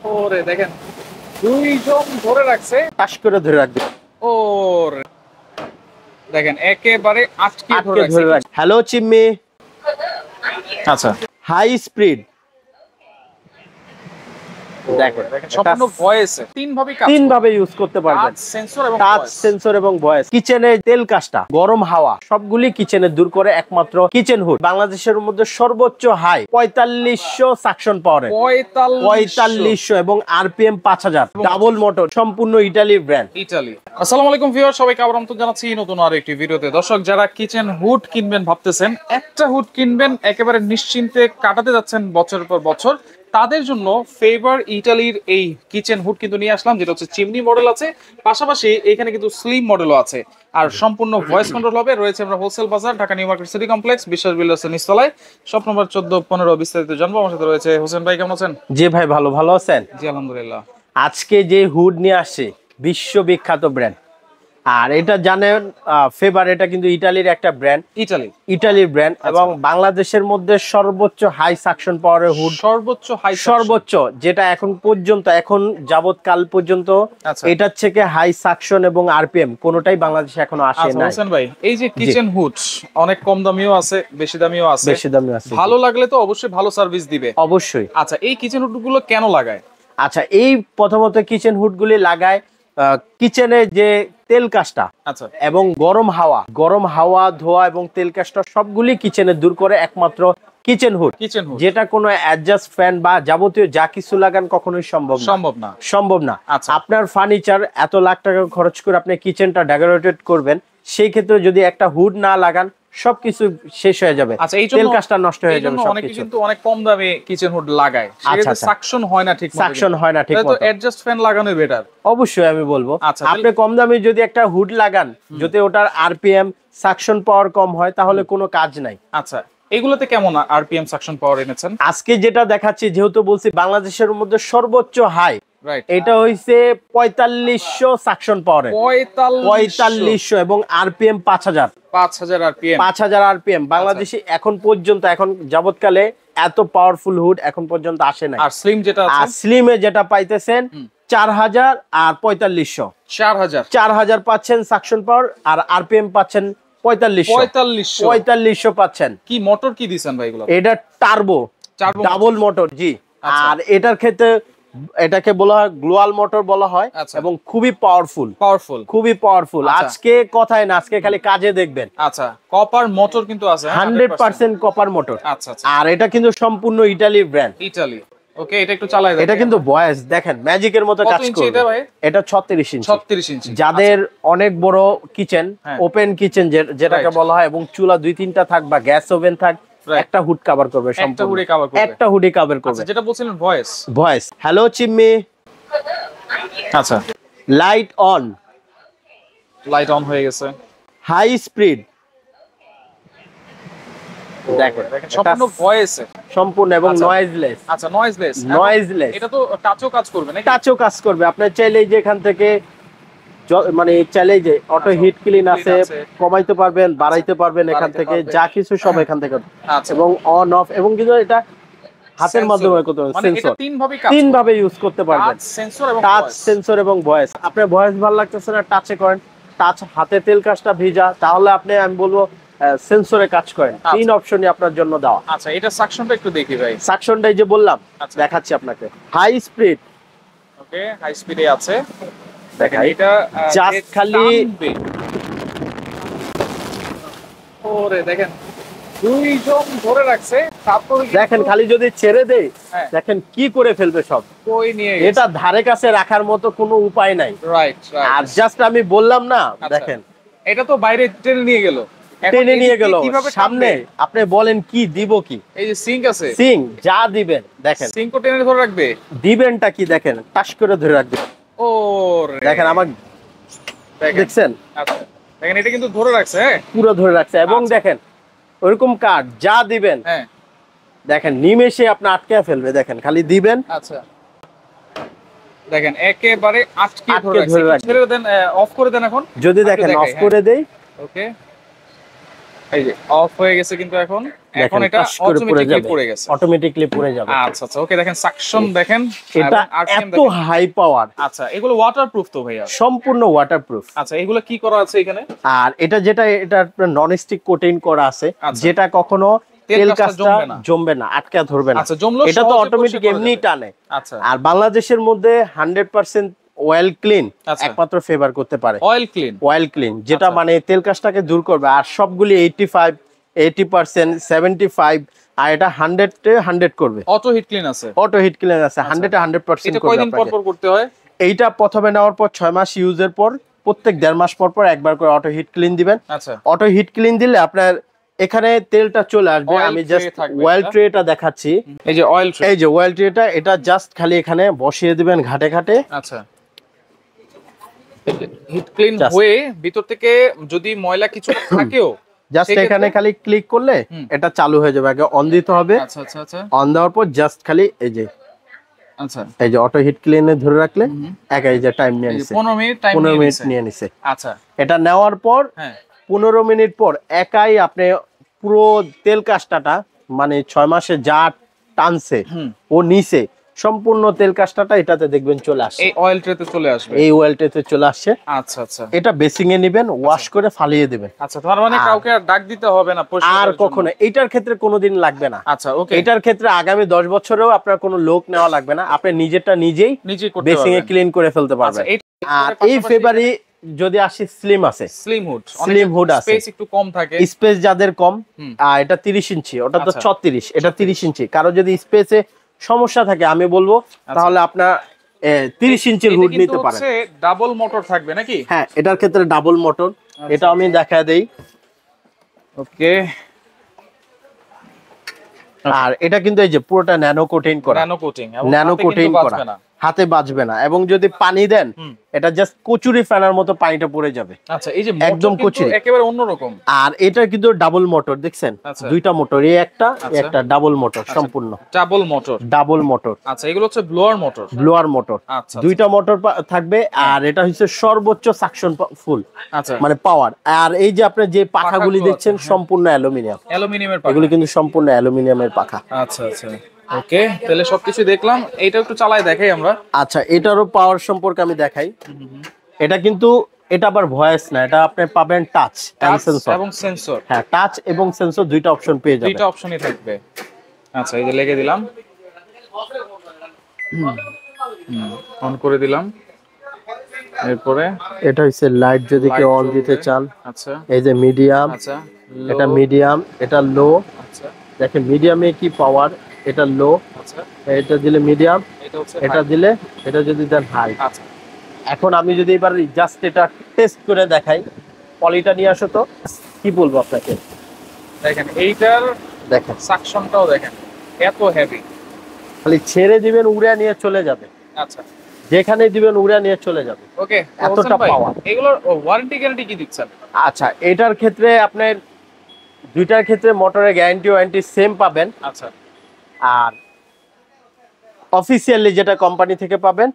ওরে দেখেন, দুইজন ধরে রাখছে, টাস করে ধরে রাখবে। ওরে দেখেন একেবারে আটকে ধরে আটকে ধরে রাখছে। রাখবে। হ্যালো চিম্মি। আচ্ছা, হাই স্পিড। দেখেন সম্পূর্ণ ভয়েসে তিন ভাবে ইউজ করতে পারবেন। টাচ সেন্সর এবং টাচ ভয়েস। সেন্সর এবং ভয়েস। কিচেনের তেল কাজটা, গরম হাওয়া সবগুলি কিচেনে দূর করে একমাত্র কিচেন হুড। বাংলাদেশের মধ্যে সর্বোচ্চ হাই 4500 সাকশন পাওয়ার, 4500 এবং আরপিএম 5000, ডাবল মোটর, সম্পূর্ণ ইতালির ব্র্যান্ড। ইতালি। আসসালামু আলাইকুম ভিউয়ার, সবাইকে আবার আমন্ত্রণ জানাচ্ছি নতুন আর একটি ভিডিওতে। দর্শক, যারা কিচেন হুড কিনবেন ভাবতেছেন, একটা হুড কিনবেন একেবারে নিশ্চিন্তে কাটাতে যাচ্ছেন বছরের পর বছর, তাদের জন্য ফেভার ইটালির এই কিচেন হুড কিন্তু নিয়ে আসলাম, যেটা হচ্ছে চিমনি মডেল আছে, পাশাপাশি এখানে কিন্তু স্লিম মডেলও আছে, আর সম্পূর্ণ ভয়েস কন্ট্রোল হবে। রয়েছে আমরা হোলসেল বাজার, Dhaka new market city complex, বিশ্বাস বিল্ডার্সের নিচতলায়, শপ নম্বর 14-15। বিস্তারিত জানবো। আমার সাথে রয়েছে হোসেন ভাই। কেমন আছেন? জি ভাই, ভালো আছেন? জি আলহামদুলিল্লাহ। আজকে যে হুড নিয়ে আসছে বিশ্ববিখ্যাত ব্র্যান্ড, আর এটা জানেন ফেভার, এটা কিন্তু ইতালির একটা ব্র্যান্ড, ইটালির ব্র্যান্ড, এবং বাংলাদেশের মধ্যে সর্বোচ্চ হাই সাকশন পাওয়ারের হুড, সর্বোচ্চ যেটা এখন পর্যন্ত, এখন যাবৎকাল পর্যন্ত এটার থেকে হাই সাকশন এবং আরপিএম কোনোটাই বাংলাদেশে এখনো আসে না। হোসেন ভাই, এই যে কিচেন হুড অনেক কম দামিও আছে, বেশি দামিও আছে, ভালো লাগলে তো অবশ্যই ভালো সার্ভিস দিবে, অবশ্যই। আচ্ছা, এই কিচেন হুড গুলো কেন লাগায়? আচ্ছা, এই প্রথমত কিচেন হুড গুলি লাগায় কিচেনে যে তেল কাজটা এবং গরম হাওয়া ধোয়া এবং তেল কাজটা সবগুলি কিচেনে দূর করে একমাত্র কিচেন হুড, যেটা কোনো অ্যাডজাস্ট ফ্যান বা যাবতীয় যা কিছু লাগান কখনোই সম্ভব না। আপনার ফার্নিচার এত লাখ টাকা খরচ করে আপনি কিচেনটা ডেকোরেটেড করবেন, সেই ক্ষেত্রে যদি একটা হুড না লাগান সবকিছু শেষ হয়ে যাবে, তেল কাজটা নষ্ট হয়ে যাবে। অনেকে কিন্তু অনেক কম দামে কিচেন হুড লাগায়, সেটা সাকশন হয় না ঠিক মতো, তো অ্যাডজাস্ট ফ্যান লাগানো বেটার। অবশ্যই আমি বলবো, আপনি কম দামে যদি একটা হুড লাগান, যদি ওটার আরপিএম সাকশন পাওয়ার কম হয়, তাহলে কোনো কাজ নাই। আচ্ছা, এগুলোতে কেমন আরপিএম সাকশন পাওয়ার এনেছেন? আজকে যেটা দেখাচ্ছি, যেহেতু বলছি বাংলাদেশের মধ্যে সর্বোচ্চ হাই, এটা হইছে 4500 সাকশন পাওয়ার, 4500 এবং আরপিএম 5000 আরপিএম। বাংলাদেশে এখন পর্যন্ত, এখন যাবৎকালে এত পাওয়ারফুল হুড এখন পর্যন্ত আসে না। আর স্লিম যেটা আছে, স্লিমে যেটা পাইতেছেন 4000 আর 4500, 4000 পাচ্ছেন সাকশন পাওয়ার, আর আরপিএম পাচ্ছেন 4500 পাচ্ছেন। কি মোটর কি দিবেন ভাই এগুলো? এটা টার্বো ডাবল মোটর, জি। আর এটার ক্ষেত্রে এটাকে বলা হয় গ্লোয়াল মোটর বলা হয়, এবং খুবই পাওয়ারফুল। আজকে কথায় না, আজকে খালি কাজে দেখবেন। আচ্ছা, কপার মোটর কিন্তু আছে, 100% কপার মোটর। আচ্ছা, আর এটা কিন্তু সম্পূর্ণ ইতালির ব্র্যান্ড। ওকে, এটা একটু চালাই দেন। এটা কিন্তু ভয়েস দেখেন ম্যাজিকের মতো কাজ করে। এটা 36 ইঞ্চি। যাদের অনেক বড় কিচেন, ওপেন কিচেন যেটাকে বলা হয়, এবং চুলা 2-3টা থাক বা গ্যাস ওভেন থাক, একটা হুড কভার করবে, একটা হুডি কভার করবে। যেটা বলছিলেন ভয়েস। হ্যালো চিম্মি। আচ্ছা, লাইট অন হয়ে গেছে। High speed. দেখেন সম্পূর্ণ ভয়েসে, সম্পূর্ণ, এবং নয়েজলেস। আচ্ছা, নয়েজলেস। এটা তো টাচও কাজ করবে নাকি? টাচও কাজ করবে। আপনি চাইলেই যে এখান থেকে, মানে চাইলেই যে অটো হিট ক্লিন আছে, কমাইতে পারবেন, বাড়াইতে পারবেন এখান থেকে, যা কিছু সব এখান থেকে, এবং অন অফ, এবং কিন্তু এটা হাতের মাধ্যমে করতে পারবেন। সেন্সর তিন ভাবে ইউজ করতে পারবেন, টাচ সেন্সর এবং ভয়েস। আপনার ভয়েস ভালো লাগতেছে না, টাচে করেন, টাচ হাতে তেল কাজটা ভিজা, তাহলে আপনি, আমি বলবো সেন্সরে কাজ করেন। 3 অপশনই আপনার জন্য দেওয়া। আচ্ছা, এটা সাকশনটা একটু দেখি ভাই। সাকশনটাই যে বললাম, দেখাচ্ছি আপনাকে। High speed. ওকে, হাই স্পিডে আছে। দেখেন এটা জাস্ট খালি, ওরে দেখেন, দুইজন ধরে রাখছে, তারপরে দেখেন খালি যদি ছেড়ে দেই, দেখেন কি করে ফেলবে সব। এটা ধারে কাছে রাখার মতো কোনো উপায় নাই। আর জাস্ট আমি বললাম না, দেখেন এটা তো বাইরে টেনে নিয়ে গেল, সামনে আপনি বলেন কি দিব, কি এই যে সিঙ্ক আছে, সিঙ্ক যা দিবেন, দেখেন সিঙ্কও টেনে ধরে রাখবে। দিবেনটা কি দেখেন, টাস করে ধরে রাখবে। দেখেন আমার, দেখছেন? আচ্ছা, দেখেন এটা কিন্তু ধরে রাখছে, পুরো ধরে রাখছে, এবং দেখেন ওরকম কাট যা দিবেন, দেখেন নিমেষে আপনি আটকে ফেলবে। দেখেন খালি দিবেন। আচ্ছা, দেখেন একেবারে আটকে ধরে রাখছে। ছেড়ে দেন, অফ করে দেন এখন। যদি দেখেন অফ করে দেই, ওকে, এই যে অফ হয়ে গেছে কিন্তু এখন এটা অটোমেটিক্যালি পড়ে গেছে, অটোমেটিক্যালি পড়ে যাবে। আচ্ছা আচ্ছা ওকে, দেখেন সাকশন দেখেন, এটা এত হাই পাওয়ার। আচ্ছা এগুলো ওয়াটারপ্রুফ তো ভাইয়া? সম্পূর্ণ ওয়াটারপ্রুফ। আচ্ছা এগুলো কি করা আছে এখানে? আর এটা নন স্টিক কোটিং করা আছে, যেটা কখনো তেল কাজটা জমবে না, আটকা ধরবে না। আচ্ছা জমলো এটা তো অটোমেটিক এমনি টানে। আচ্ছা আর বাংলাদেশের মধ্যে 100% অয়েল ক্লিন একমাত্র ফেভার করতে পারে। অয়েল ক্লিন যেটা মানে তেল কাজটাকে দূর করবে। আর সবগুলি 85, 80%, 75, আর এটা 100 করবে। অটো হিট ক্লিন আছে? অটো হিট ক্লিন আছে 100% করবে। কয়দিন পর পর করতে হয় এইটা? প্রথমে নেওয়ার পর 6 মাস ইউজের পর প্রত্যেক 1.5 মাস পর পর একবার করে অটো হিট ক্লিন দিবেন। আচ্ছা অটো হিট ক্লিন দিলে আপনার এখানে তেলটা চলে আসবে। আমি জাস্ট অয়েল ট্রেটা দেখাচ্ছি। এই যে অয়েল ট্রে, এই যে অয়েল ট্রেটা, এটা জাস্ট খালি এখানে বসিয়ে দিবেন ঘাটে ঘাটে। আচ্ছা হিট ক্লিন হয়ে ভিতর থেকে যদি ময়লা কিছু থাকেও জাস্ট এখানে খালি ক্লিক করলে এটা চালু হয়ে যাবে। আগে অন দিতে হবে। আচ্ছা আচ্ছা আচ্ছা অন দেওয়ার পর জাস্ট খালি এই যে, আচ্ছা এই যে অটো হিট ক্লিনে ধরে রাখলে এই যে টাইম নিয়ে নিছে, 15 মিনিট নিয়ে নিছে। আচ্ছা এটা নেওয়ার পর 15 মিনিট পর একাই আপনি পুরো তেল কাজটাটা মানে 6 মাসে যা টানছে ও নিচে সম্পূর্ণ তেল কাজটাটা এটাতে দেখবেন চলে আসছে। এই অয়েল ট্রেতে চলে আসবে। এই অয়েল ট্রেতে চলে আসছে। আচ্ছা আচ্ছা এটা বেসিং এ নেবেন, ওয়াশ করে ফালিয়ে দিবেন। আচ্ছা তার মানে কাউকে ডাক দিতে হবে না আর কখনো। এটার ক্ষেত্রে কোনোদিন লাগবে না। আচ্ছা ওকে। এটার ক্ষেত্রে আগামী 10 বছরেও আপনার কোনো লোক নেওয়া লাগবে না। আপনি নিজেরটা নিজেই বেসিং এ ক্লিন করে ফেলতে পারবেন। আর এই ফেব্রুয়ারি যদি আসি স্লিম আছে, স্লিম হুড আছে, স্পেস একটু কম থাকে, স্পেস যাদের কম। এটা 30 ইঞ্চি, ওটা তো 36, এটা 30 ইঞ্চি। কারো যদি স্পেসে সমস্যা থাকে আমি বলবো তাহলে আপনার 30 ইঞ্চির হুড নিতে পারেন। ডাবল মোটর থাকবে নাকি? হ্যাঁ এটার ক্ষেত্রে ডাবল মোটর। এটা আমি দেখায় দেই। ওকে। আর এটা কিন্তু এই যে পুরোটা ন্যানো কোটিং করা, ন্যানো কোটিং করা, হাতে বাজবে না। এবং যদি পানি দেন এটা জাস্ট কচুরি ফেনার মতো পানিটা পড়ে যাবে। আচ্ছা এই যে একদম কচুরি, একেবারে অন্যরকম। আর এটা কিন্তু ডাবল মোটর, দেখছেন দুইটা মোটর, এই একটা ডাবল মোটর, সম্পূর্ণ ডাবল মোটর। আচ্ছা এগুলো হচ্ছে ব্লোয়ার মোটর। আচ্ছা দুইটা মোটর থাকবে। আর এটা হচ্ছে সর্বোচ্চ সাকশন ফুল, আচ্ছা মানে পাওয়ার। আর এই যে আপনি যে পাখাগুলি দেখছেন সম্পূর্ণ অ্যালুমিনিয়ামের পাখা, এগুলো কিন্তু সম্পূর্ণ অ্যালুমিনিয়ামের পাখা। আচ্ছা আচ্ছা ওকে, তাহলে সবকিছু দেখলাম। এইটা একটু চালায় দেখাই আমরা। আচ্ছা এটারও পাওয়ার সম্পর্কে আমি দেখাই। এটা কিন্তু এটা আবার ভয়েস না, এটা আপনি পাবেন টাচ এবং সেন্সর। হ্যাঁ টাচ এবং সেন্সর দুইটা অপশন পেয়ে যাবেন। দুইটা অপশনই থাকবে। আচ্ছা এই যে লেগে দিলাম, অন করে দিলাম। এরপরে এটা হচ্ছে লাইট, যদি কেউ অন দিতে চান। আচ্ছা এই যে মিডিয়াম, আচ্ছা এটা মিডিয়াম, এটা লো। আচ্ছা দেখেন মিডিয়ামে কি পাওয়ার, এটা লো। আচ্ছা এটা দিলে মিডিয়াম, এটা দিলে, এটা যদি দেন হাই। আচ্ছা এখন আমি যদি এবার জাস্ট এটা টেস্ট করে দেখাই, পলিটা নিয়ে আসো তো। কি বলবো আপনাকে, দেখেন এইটার দেখেন সাকশনটাও দেখেন এত হেভি। খালি ছেড়ে দিবেন উড়ে নিয়ে চলে যাবে। আচ্ছা যেখানে দিবেন উড়ে নিয়ে চলে যাবে। ওকে এতটা পাওয়ার। এগুলোর ওয়ারেন্টি গ্যারান্টি কি দিচ্ছেন? আচ্ছা এটার ক্ষেত্রে আপনার দুইটার ক্ষেত্রে মোটরের গ্যারান্টি ওয়ারেন্টি সেম পাবেন। আচ্ছা আর অফিসিয়ালি যেটা কোম্পানি থেকে পাবেন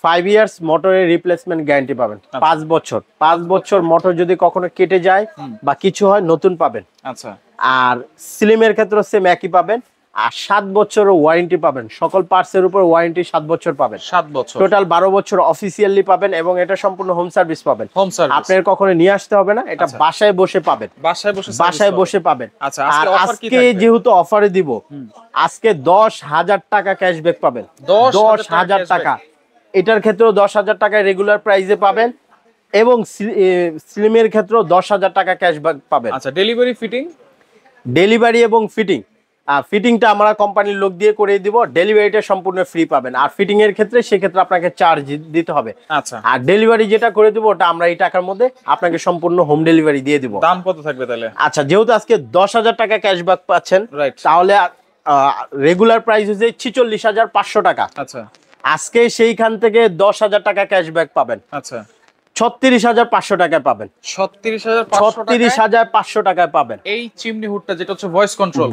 5 ইয়ার্স মোটরের রিপ্লেসমেন্ট গ্যারান্টি পাবেন। 5 বছর, 5 বছর মোটর যদি কখনো কেটে যায় বা কিছু হয় নতুন পাবেন। আচ্ছা আর স্লিমের ক্ষেত্রে সেম একই পাবেন। আর 7 বছরের ওয়ারেন্টি পাবেন, সকল পার্টসের উপর ওয়ারেন্টি 7 বছর পাবেন। 7 বছর টোটাল 12 বছর অফিসিয়ালি পাবেন। এবং এটা সম্পূর্ণ হোম সার্ভিস পাবেন। আপনার কখনো নিয়ে আসতে হবে না, এটা বাসায় বসে পাবেন। বাসায় বসে পাবেন। আচ্ছা আর আজকে যেহেতু অফারে দিব, আজকে 10,000 টাকা ক্যাশব্যাক পাবেন। 10,000 টাকা। এটার ক্ষেত্রেও 10,000 টাকা রেগুলার প্রাইসে পাবেন। এবং স্লিমের ক্ষেত্রেও 10,000 টাকা ক্যাশব্যাক পাবেন। আচ্ছা ডেলিভারি এবং ফিটিং, আর ফিটিংটা আমরা কোম্পানির লোক দিয়ে করে দিব। ডেলিভারিটা সম্পূর্ণ ফ্রি পাবেন। আর ফিটিং এর ক্ষেত্রে সেক্ষেত্রে আপনাকে চার্জ দিতে হবে। আচ্ছা আর ডেলিভারি যেটা করে দিব ওটা আমরা এই টাকার মধ্যে আপনাকে সম্পূর্ণ হোম ডেলিভারি দিয়ে দিব। দাম কত থাকবে তাহলে? আচ্ছা যেহেতু আজকে 10,000 টাকা ক্যাশব্যাক পাচ্ছেন, তাহলে রেগুলার প্রাইস হচ্ছে 46,500 টাকা। আচ্ছা আজকে সেইখান থেকে 10,000 টাকা ক্যাশব্যাক পাবেন। আচ্ছা 36,500 টাকায় পাবেন। 36,500 টাকায় পাবেন এই চিমনি হুডটা, যেটা হচ্ছে voice control,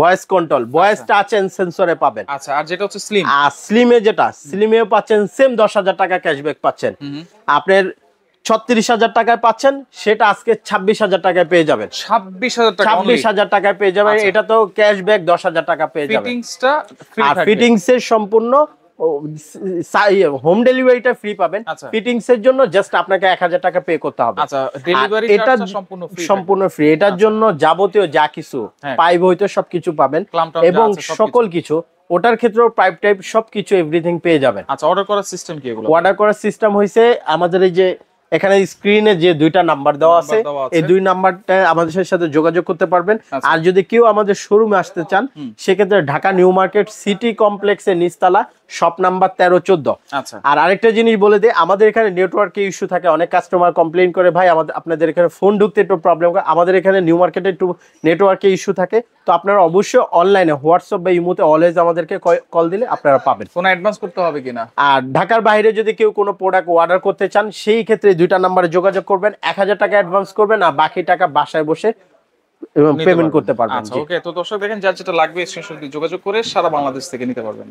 voice touch and সেন্সরে পাবেন। আচ্ছা আর যেটা হচ্ছে স্লিম, আর স্লিমেও পাচ্ছেন সেম 10,000 টাকা ক্যাশব্যাক পাচ্ছেন। আপনার 36,000 টাকায় পাচ্ছেন, সেটা আজকে 26,000 টাকায় পেয়ে যাবেন। 26,000 টাকা, 26,000 টাকায় পেয়ে যাবেন। এটা তো ক্যাশব্যাক 10,000 টাকা পেয়ে যাবেন। ফিটিংসটা ফ্রি আর থাকবে। ফিটিংস এর সম্পূর্ণ হোম ডেলিভারিটা ফ্রি পাবেন। আচ্ছা। ফিটিংস এর জন্য জাস্ট আপনাকে 1,000 টাকা পে করতে হবে। আচ্ছা, ডেলিভারি এটা চার্জটা সম্পূর্ণ ফ্রি। সম্পূর্ণ ফ্রি। এটার জন্য যাবতীয় যা কিছু হ্যাঁ। পাইপ হইতে সবকিছু পাবেন ক্লাম্প টাম্প যা এবং আছে সবকিছু। সকল কিছু, ওটার ক্ষেত্রেও পাইপ টাইপ সবকিছু এভরিথিং পেয়ে যাবেন। আচ্ছা, অর্ডার করার সিস্টেম কি এগুলো? অর্ডার করার সিস্টেম হইছে আমাদের এই যে এখানে স্ক্রিনে যে দুইটা নাম্বার দেওয়া আছে, এই দুই নাম্বারটা আমাদের সাথে যোগাযোগ করতে পারবেন। আচ্ছা। আর যদি কেউ আমাদের শোরুমে আসতে চান, সেক্ষেত্রে ঢাকা নিউ মার্কেট সিটি কমপ্লেক্সের নিচতলা, শপ নাম্বার 13-14। আচ্ছা। আর আরেকটা জিনিস বলে দেই, আমাদের এখানে নেটওয়ার্কে ইস্যু থাকে। অনেক কাস্টমার কমপ্লেইন করে, ভাই আমাদের আপনাদের এখানে ফোন ঢুকতে একটু প্রবলেম করে। আমাদের এখানে নিউ মার্কেটে একটু নেটওয়ার্কে ইস্যু থাকে, তো আপনারা অবশ্যই অনলাইনে হোয়াটসঅ্যাপ বা ইমোতে অলওয়েজ আমাদেরকে কল দিলে আপনারা পাবেন। কোনো অ্যাডভান্স করতে হবে কিনা? আর ঢাকার বাইরে যদি কেউ কোনো প্রোডাক্ট অর্ডার করতে চান, সেই ক্ষেত্রে দুইটা নাম্বারে যোগাযোগ করবেন, 1,000 টাকা অ্যাডভান্স করবেন আর বাকি টাকা বাসায় বসে পেমেন্ট করতে পারবেন। আচ্ছা, ওকে। তো দর্শক দেখেন, যার যেটা লাগবে স্ক্রিনশট দিয়ে যোগাযোগ করে সারা বাংলাদেশ থেকে নিতে পারবেন।